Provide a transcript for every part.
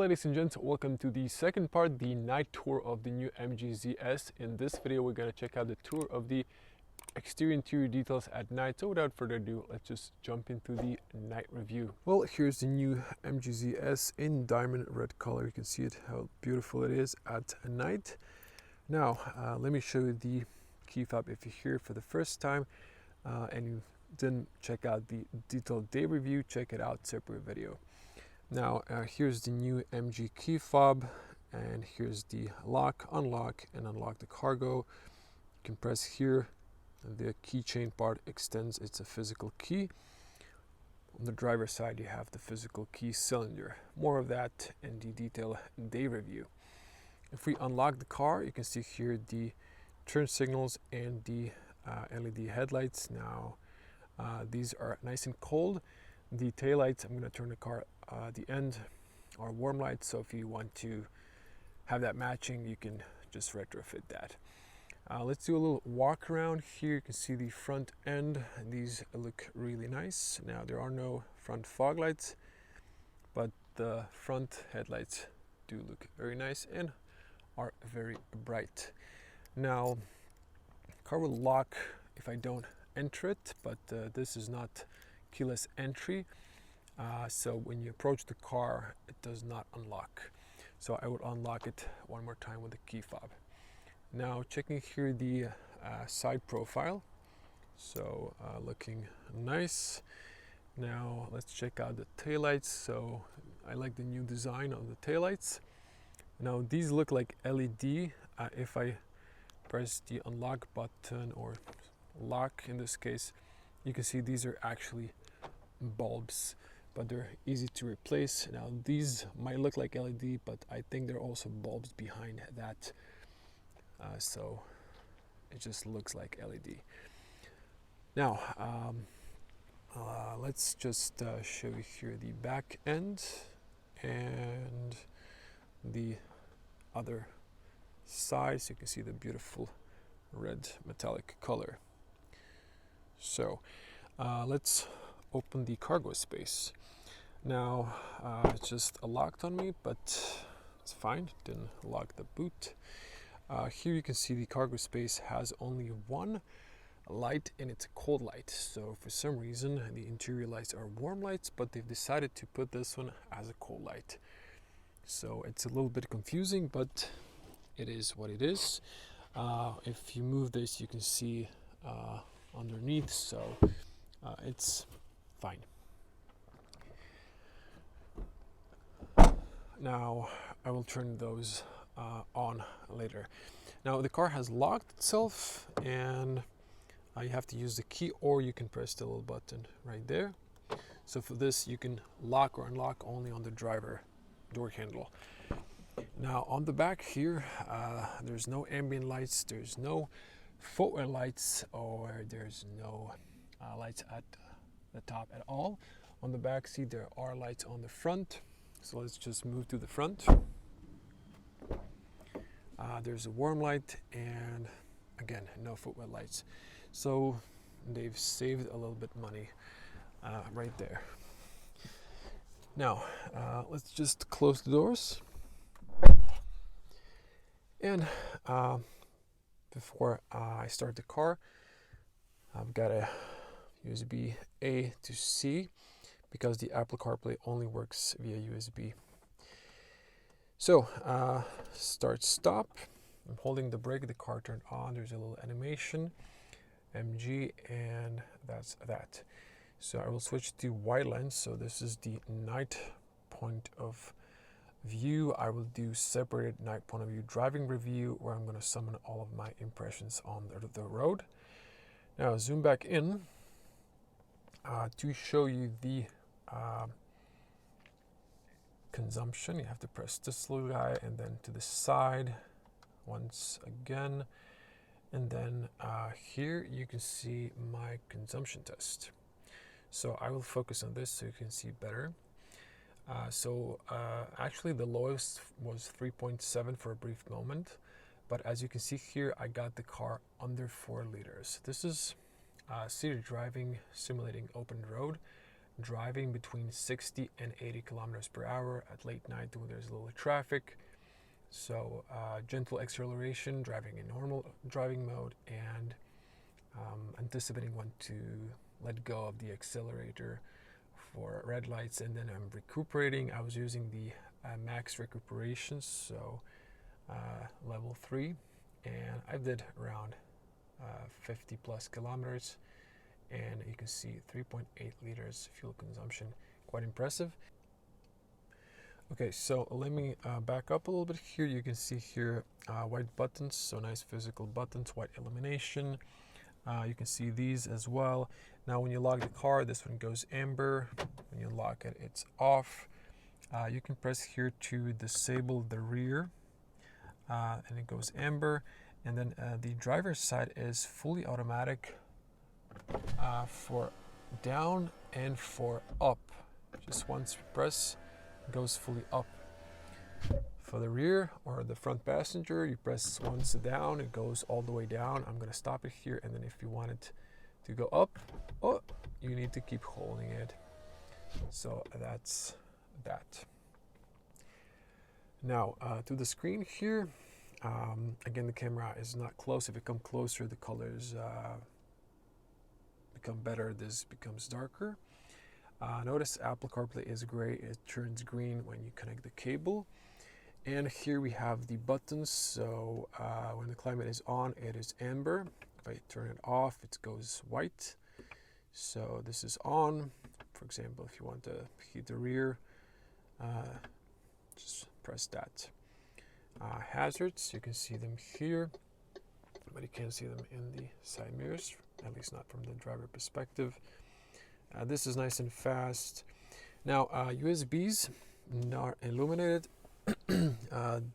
ladies and gents, welcome to the second part, the night tour of the new MG ZS. In this video we're going to check out the tour of the exterior interior details at night. So without further ado, let's just jump into the night review. Well, here's the new MG ZS in diamond red color. You can see it, how beautiful it is at night. Now let me show you the key fob. If you're here for the first time and you didn't check out the detailed day review, check it out, separate video. Now here's the new MG key fob, and here's the lock, unlock, and unlock the cargo. You can press here, and the keychain part extends. It's a physical key. On the driver's side you have the physical key cylinder. More of that in the detailed day review. If we unlock the car, you can see here the turn signals and the LED headlights. Now these are nice and cold. The taillights, I'm going to turn the car the end, are warm lights, so if you want to have that matching, you can just retrofit that. Let's do a little walk around here. You can see the front end. These look really nice. Now there are no front fog lights, but the front headlights do look very nice and are very bright. Now car will lock if I don't enter it, but this is not keyless entry, so when you approach the car it does not unlock. So I would unlock it one more time with the key fob. Now checking here the side profile, so looking nice. Now let's check out the taillights. So I like the new design of the taillights. Now these look like LED. If I press the unlock button, or lock in this case, you can see these are actually bulbs, but they're easy to replace. Now these might look like LED, but I think there are also bulbs behind that, so it just looks like LED. Now let's just show you here the back end and the other side, so you can see the beautiful red metallic color. So let's open the cargo space. Now it's just locked on me, but it's fine, didn't lock the boot. Here you can see the cargo space has only one light, and it's a cold light. So for some reason the interior lights are warm lights, but they've decided to put this one as a cold light. So it's a little bit confusing, but it is what it is. If you move this, you can see underneath, so it's fine. Now I will turn those on later. Now the car has locked itself, and you have to use the key, or you can press the little button right there. So for this you can lock or unlock only on the driver door handle. Now on the back here, there's no ambient lights, there's no footway lights, or there's no lights at the top at all. On the back seat there are lights on the front, so let's just move to the front. There's a warm light, and again no footway lights, so they've saved a little bit money right there. Now let's just close the doors, and before I start the car, I've got a USB A to C, because the Apple CarPlay only works via USB. So start stop. I'm holding the brake, the car turned on, there's a little animation, MG, and that's that. So I will switch to wide lens. So this is the night point of view. I will do separated night point of view driving review, where I'm going to summon all of my impressions on the road. Now zoom back in to show you the consumption. You have to press this little guy, and then to the side once again, and then here you can see my consumption test. So I will focus on this so you can see better. Actually the lowest was 3.7 for a brief moment, but as you can see here, I got the car under 4 liters. This is city driving, simulating open road. driving between 60 and 80 kilometers per hour at late night when there's a little traffic. So gentle acceleration, driving in normal driving mode, and anticipating when to let go of the accelerator for red lights. And then I'm recuperating. I was using the max recuperation, so level 3, and I did around 50 plus kilometers, and you can see 3.8 liters fuel consumption. Quite impressive. Okay, so let me back up a little bit here. You can see here white buttons, so nice physical buttons, white illumination. You can see these as well. Now when you lock the car, this one goes amber. When you lock it, it's off. You can press here to disable the rear, and it goes amber. And then the driver's side is fully automatic for down and for up. Just once you press, it goes fully up. For the rear or the front passenger, you press once down, it goes all the way down. I'm going to stop it here, and then if you want it to go up, oh, you need to keep holding it. So that's that. Now to the screen here. Again, the camera is not close. If you come closer, the colors become better. This becomes darker. Notice Apple CarPlay is gray. It turns green when you connect the cable. And here we have the buttons. So when the climate is on, it is amber. If I turn it off, it goes white. So this is on. For example, if you want to heat the rear, just press that. Hazards, you can see them here, but you can't see them in the side mirrors, at least not from the driver perspective. This is nice and fast. Now USBs not illuminated.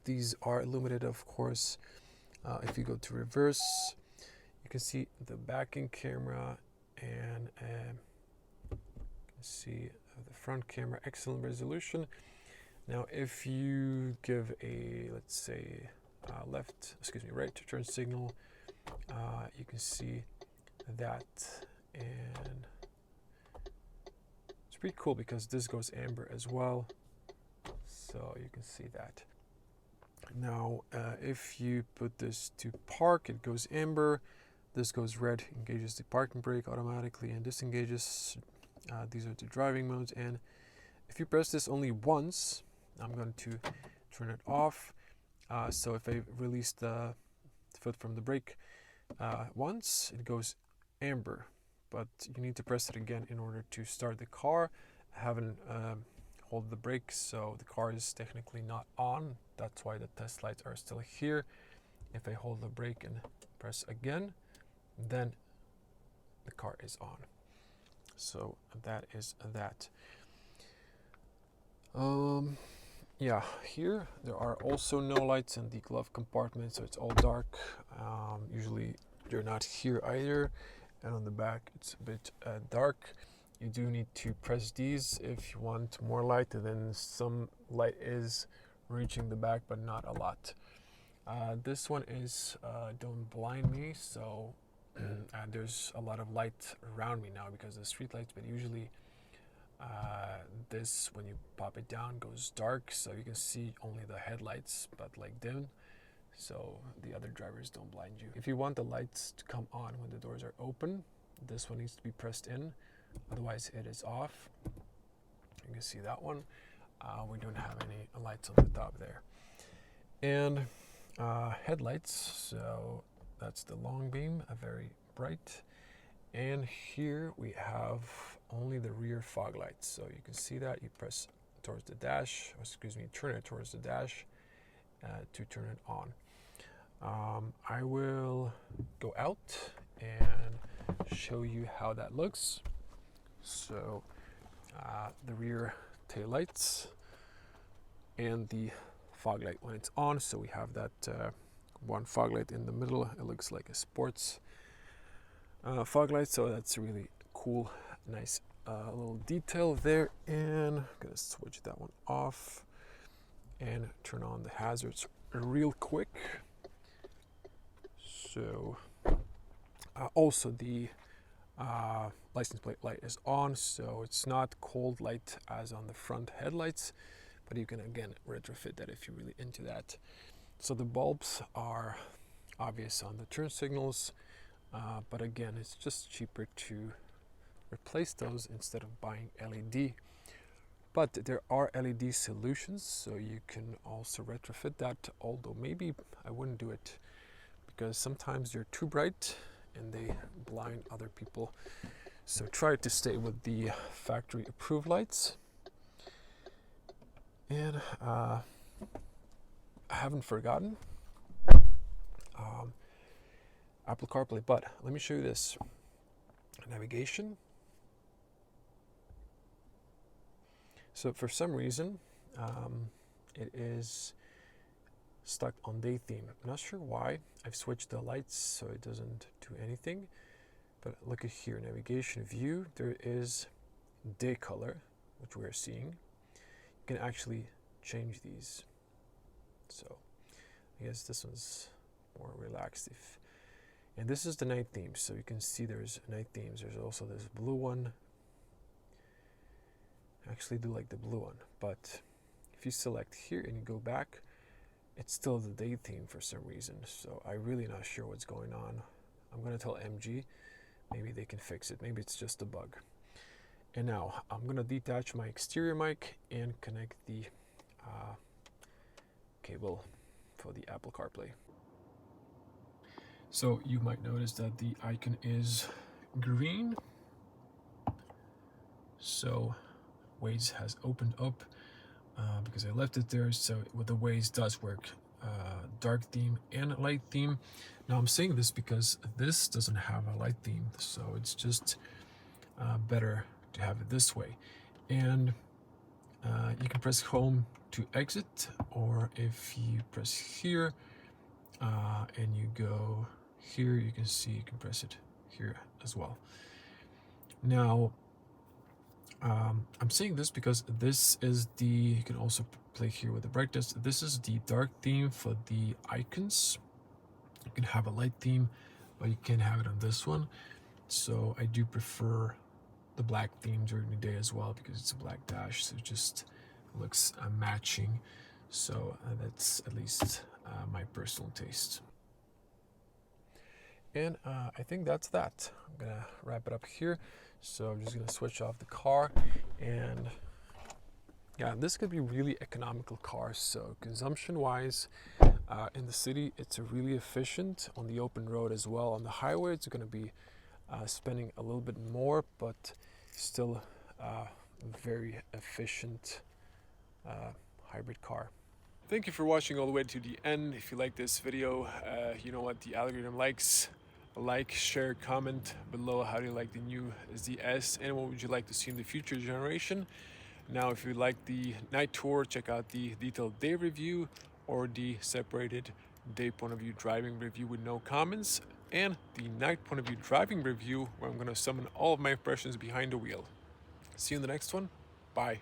These are illuminated, of course. If you go to reverse, you can see the backing camera, and you can see the front camera, excellent resolution. Now, if you give a, let's say, right turn signal, you can see that, and it's pretty cool because this goes amber as well. So you can see that. Now, if you put this to park, it goes amber. This goes red, engages the parking brake automatically and disengages. These are the driving modes. And if you press this only once, I'm going to turn it off. So if I release the foot from the brake once, it goes amber. But you need to press it again in order to start the car. I haven't hold the brake, so the car is technically not on. That's why the test lights are still here. If I hold the brake and press again, then the car is on. So that is that. Yeah, here there are also no lights in the glove compartment, so it's all dark. Usually they're not here either, and on the back it's a bit dark. You do need to press these if you want more light, and then some light is reaching the back, but not a lot. This one is don't blind me, so there's a lot of light around me now because of the street lights, but usually this, when you pop it down, goes dark, so you can see only the headlights, but like dim, so the other drivers don't blind you. If you want the lights to come on when the doors are open, this one needs to be pressed in, otherwise it is off. You can see that one. We don't have any lights on the top there. And headlights, so that's the long beam, very bright. And here we have only the rear fog lights. So you can see that you press towards the dash, turn it towards the dash to turn it on. I will go out and show you how that looks. So the rear tail lights and the fog light when it's on. So we have that one fog light in the middle. It looks like a sports fog light, so that's really cool. Nice little detail there. And I'm gonna switch that one off and turn on the hazards real quick. So also the license plate light is on, so it's not cold light as on the front headlights, but you can again retrofit that if you're really into that. So the bulbs are obvious on the turn signals, but again, it's just cheaper to replace those instead of buying LED. But there are LED solutions, so you can also retrofit that, although maybe I wouldn't do it because sometimes they're too bright and they blind other people. So try to stay with the factory approved lights. And I haven't forgotten Apple CarPlay, but let me show you this. Navigation. So for some reason, it is stuck on day theme. I'm not sure why. I've switched the lights so it doesn't do anything. But look at here, navigation view. There is day color, which we're seeing. You can actually change these. So I guess this one's more relaxed. And this is the night theme. So you can see there's night themes. There's also this blue one. I actually do like the blue one, but if you select here and you go back, it's still the day theme for some reason. So I'm really not sure what's going on. I'm going to tell MG, maybe they can fix it. Maybe it's just a bug. And now I'm going to detach my exterior mic and connect the cable for the Apple CarPlay. So you might notice that the icon is green. So Waze has opened up because I left it there. So with the Waze does work, dark theme and light theme. Now I'm saying this because this doesn't have a light theme, so it's just better to have it this way. And you can press home to exit, or if you press here and you go here, you can see you can press it here as well. Now I'm saying this because this is the, you can also play here with the brightness. This is the dark theme for the icons. You can have a light theme, but you can't have it on this one. So I do prefer the black theme during the day as well, because it's a black dash, so it just looks matching. So that's at least my personal taste. And I think that's that. I'm gonna wrap it up here. So I'm just gonna switch off the car, and yeah, this could be really economical car. So consumption wise, in the city, it's really efficient. On the open road as well. On the highway, it's gonna be spending a little bit more, but still very efficient hybrid car. Thank you for watching all the way to the end. If you like this video, you know what the algorithm likes. Like, share, comment below how do you like the new ZS and what would you like to see in the future generation. Now if you like the night tour, check out the detailed day review or the separated day point of view driving review with no comments, and the night point of view driving review where I'm going to summon all of my impressions behind the wheel. See you in the next one. Bye.